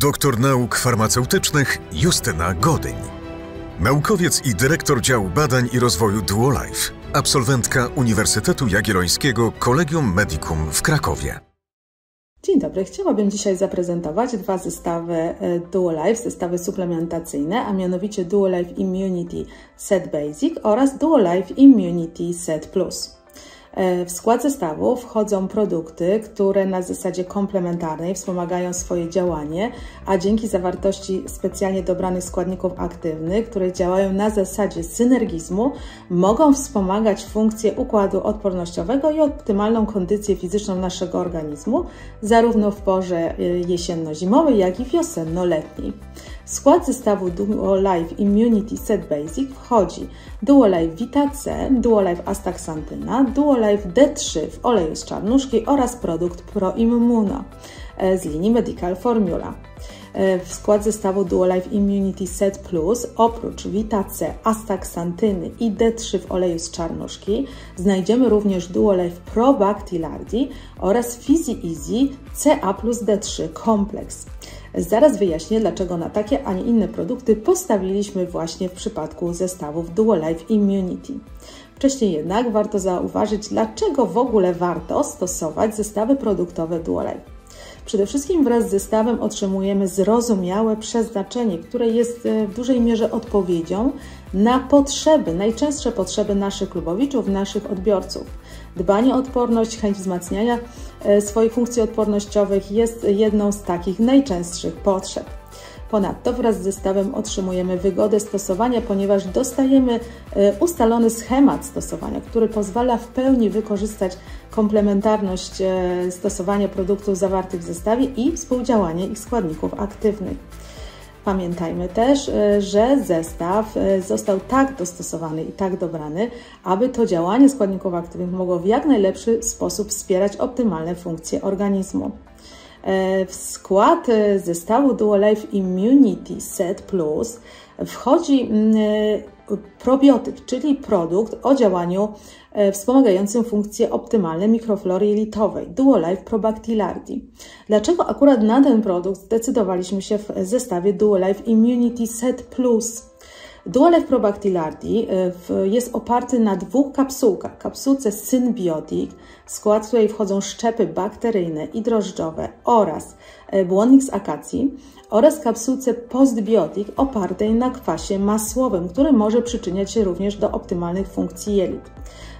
Doktor nauk farmaceutycznych Justyna Godyń. Naukowiec i dyrektor działu badań i rozwoju Duolife. Absolwentka Uniwersytetu Jagiellońskiego Collegium Medicum w Krakowie. Dzień dobry, chciałabym dzisiaj zaprezentować dwa zestawy Duolife, zestawy suplementacyjne, a mianowicie Duolife Immunity Set Basic oraz Duolife Immunity Set Plus. W skład zestawu wchodzą produkty, które na zasadzie komplementarnej wspomagają swoje działanie, a dzięki zawartości specjalnie dobranych składników aktywnych, które działają na zasadzie synergizmu, mogą wspomagać funkcję układu odpornościowego i optymalną kondycję fizyczną naszego organizmu, zarówno w porze jesienno-zimowej, jak i wiosenno-letniej. W skład zestawu Duolife Immunity Set Basic wchodzi Duolife Vita C, Duolife Astaxantyna, Duolife D3 w oleju z czarnuszki oraz produkt ProImmuno z linii Medical Formula. W skład zestawu Duolife Immunity Set Plus oprócz Vita C, Astaxantyny i D3 w oleju z czarnuszki znajdziemy również Duolife Probactillardi oraz Physi-Easy CA plus D3 kompleks. Zaraz wyjaśnię, dlaczego na takie, a nie inne produkty postawiliśmy właśnie w przypadku zestawów Duolife Immunity. Wcześniej jednak warto zauważyć, dlaczego w ogóle warto stosować zestawy produktowe Duolife. Przede wszystkim wraz z zestawem otrzymujemy zrozumiałe przeznaczenie, które jest w dużej mierze odpowiedzią na potrzeby, najczęstsze potrzeby naszych klubowiczów, naszych odbiorców. Dbanie o odporność, chęć wzmacniania swoich funkcji odpornościowych jest jedną z takich najczęstszych potrzeb. Ponadto wraz z zestawem otrzymujemy wygodę stosowania, ponieważ dostajemy ustalony schemat stosowania, który pozwala w pełni wykorzystać komplementarność stosowania produktów zawartych w zestawie i współdziałanie ich składników aktywnych. Pamiętajmy też, że zestaw został tak dostosowany i tak dobrany, aby to działanie składników aktywnych mogło w jak najlepszy sposób wspierać optymalne funkcje organizmu. W skład zestawu Duolife Immunity Set Plus wchodzi probiotyk, czyli produkt o działaniu wspomagającym funkcje optymalne mikroflory jelitowej, Duolife Probactillardi. Dlaczego akurat na ten produkt zdecydowaliśmy się w zestawie Duolife Immunity Set Plus? Duolife Probactillardi jest oparty na dwóch kapsułkach. Kapsułce Symbiotic, w skład której wchodzą szczepy bakteryjne i drożdżowe oraz błonnik z akacji, oraz kapsułce Postbiotic opartej na kwasie masłowym, który może przyczyniać się również do optymalnych funkcji jelit.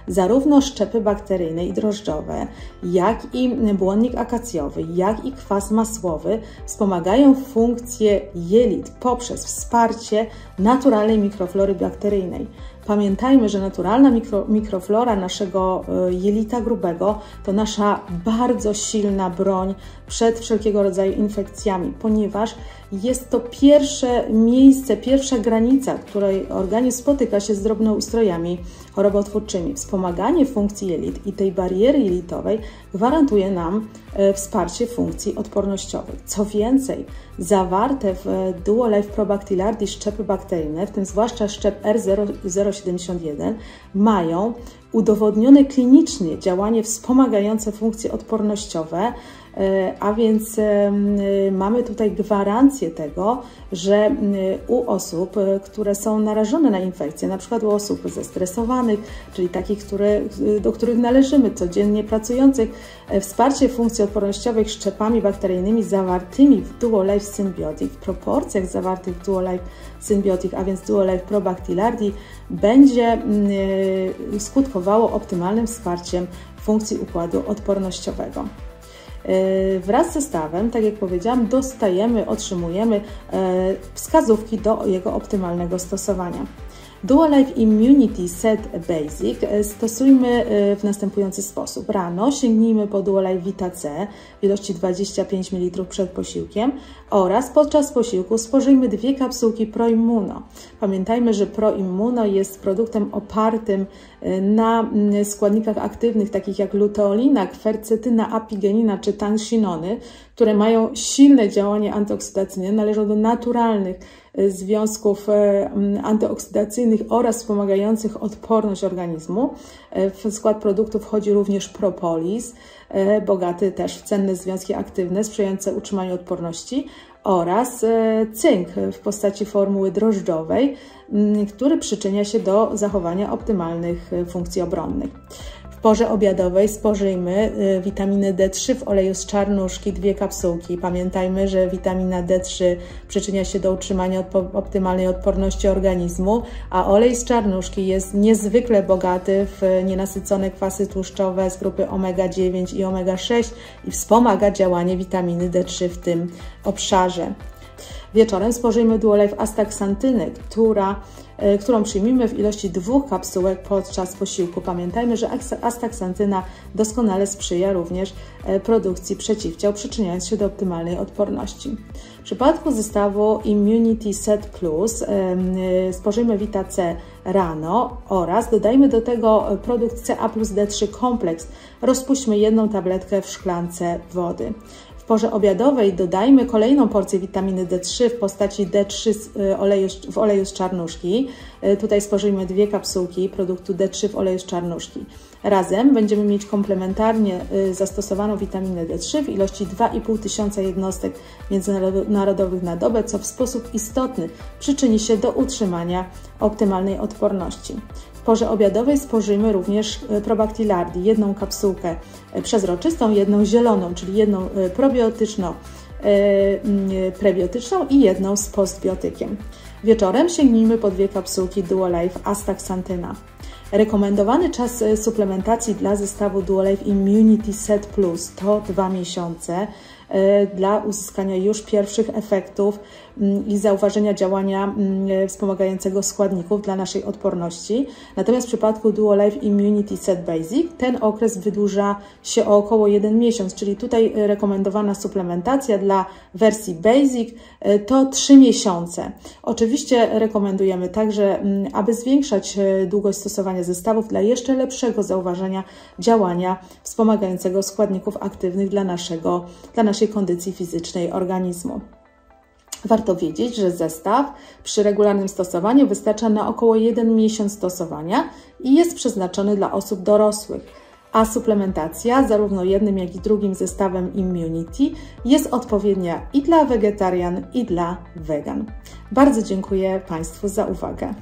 Zarówno szczepy bakteryjne i drożdżowe, jak i błonnik akacjowy, jak i kwas masłowy wspomagają funkcję jelit poprzez wsparcie naturalnej mikroflory bakteryjnej. Pamiętajmy, że naturalna mikroflora naszego jelita grubego to nasza bardzo silna broń przed wszelkiego rodzaju infekcjami, ponieważ jest to pierwsze miejsce, pierwsza granica, w której organizm spotyka się z drobnoustrojami chorobotwórczymi. Wspomaganie funkcji jelit i tej bariery jelitowej gwarantuje nam wsparcie funkcji odpornościowych. Co więcej, zawarte w Duolife Probactillardi szczepy bakteryjne, w tym zwłaszcza szczep R071, mają udowodnione klinicznie działanie wspomagające funkcje odpornościowe, a więc mamy tutaj gwarancję tego, że u osób, które są narażone na infekcje, na przykład u osób zestresowanych, czyli takich, do których należymy, codziennie pracujących, wsparcie funkcji odpornościowych szczepami bakteryjnymi zawartymi w Duolife Symbiotic, w proporcjach zawartych w Duolife Symbiotic, a więc Duolife Probactillardi, będzie skutkowało optymalnym wsparciem funkcji układu odpornościowego. Wraz z zestawem, tak jak powiedziałam, otrzymujemy wskazówki do jego optymalnego stosowania. Duolife Immunity Set Basic stosujmy w następujący sposób. Rano sięgnijmy po Duolife Vita C w ilości 25 ml przed posiłkiem oraz podczas posiłku spożyjmy 2 kapsułki ProImmuno. Pamiętajmy, że ProImmuno jest produktem opartym na składnikach aktywnych takich jak luteolina, kwercetyna, apigenina czy tanszinony, które mają silne działanie antyoksydacyjne, należą do naturalnych związków antyoksydacyjnych oraz wspomagających odporność organizmu. W skład produktów wchodzi również propolis, bogaty też w cenne związki aktywne sprzyjające utrzymaniu odporności, oraz cynk w postaci formuły drożdżowej, który przyczynia się do zachowania optymalnych funkcji obronnych. W porze obiadowej spożyjmy witaminę D3 w oleju z czarnuszki, 2 kapsułki. Pamiętajmy, że witamina D3 przyczynia się do utrzymania optymalnej odporności organizmu, a olej z czarnuszki jest niezwykle bogaty w nienasycone kwasy tłuszczowe z grupy omega-9 i omega-6 i wspomaga działanie witaminy D3 w tym obszarze. Wieczorem spożyjmy Duolife Astaxantyny, którą przyjmijmy w ilości 2 kapsułek podczas posiłku. Pamiętajmy, że astaxantyna doskonale sprzyja również produkcji przeciwciał, przyczyniając się do optymalnej odporności. W przypadku zestawu Immunity Set Plus spożyjmy Vita C rano oraz dodajmy do tego produkt CA plus D3 kompleks. Rozpuśćmy 1 tabletkę w szklance wody. W porze obiadowej dodajmy kolejną porcję witaminy D3 w postaci D3 w oleju z czarnuszki. Tutaj spożyjmy 2 kapsułki produktu D3 w oleju z czarnuszki. Razem będziemy mieć komplementarnie zastosowaną witaminę D3 w ilości 2500 jednostek międzynarodowych na dobę, co w sposób istotny przyczyni się do utrzymania optymalnej odporności. W porze obiadowej spożyjmy również Probactilardi, 1 kapsułkę przezroczystą, 1 zieloną, czyli 1 prebiotyczną i 1 z postbiotykiem. Wieczorem sięgnijmy po 2 kapsułki Duolife Astaxantyna. Rekomendowany czas suplementacji dla zestawu Duolife Immunity Set Plus to 2 miesiące dla uzyskania już pierwszych efektów i zauważenia działania wspomagającego składników dla naszej odporności. Natomiast w przypadku Duolife Immunity Set Basic ten okres wydłuża się o około 1 miesiąc, czyli tutaj rekomendowana suplementacja dla wersji Basic to 3 miesiące. Oczywiście rekomendujemy także, aby zwiększać długość stosowania zestawów dla jeszcze lepszego zauważenia działania wspomagającego składników aktywnych dla naszej kondycji fizycznej organizmu. Warto wiedzieć, że zestaw przy regularnym stosowaniu wystarcza na około 1 miesiąc stosowania i jest przeznaczony dla osób dorosłych, a suplementacja zarówno jednym, jak i drugim zestawem Immunity jest odpowiednia i dla wegetarian, i dla wegan. Bardzo dziękuję Państwu za uwagę.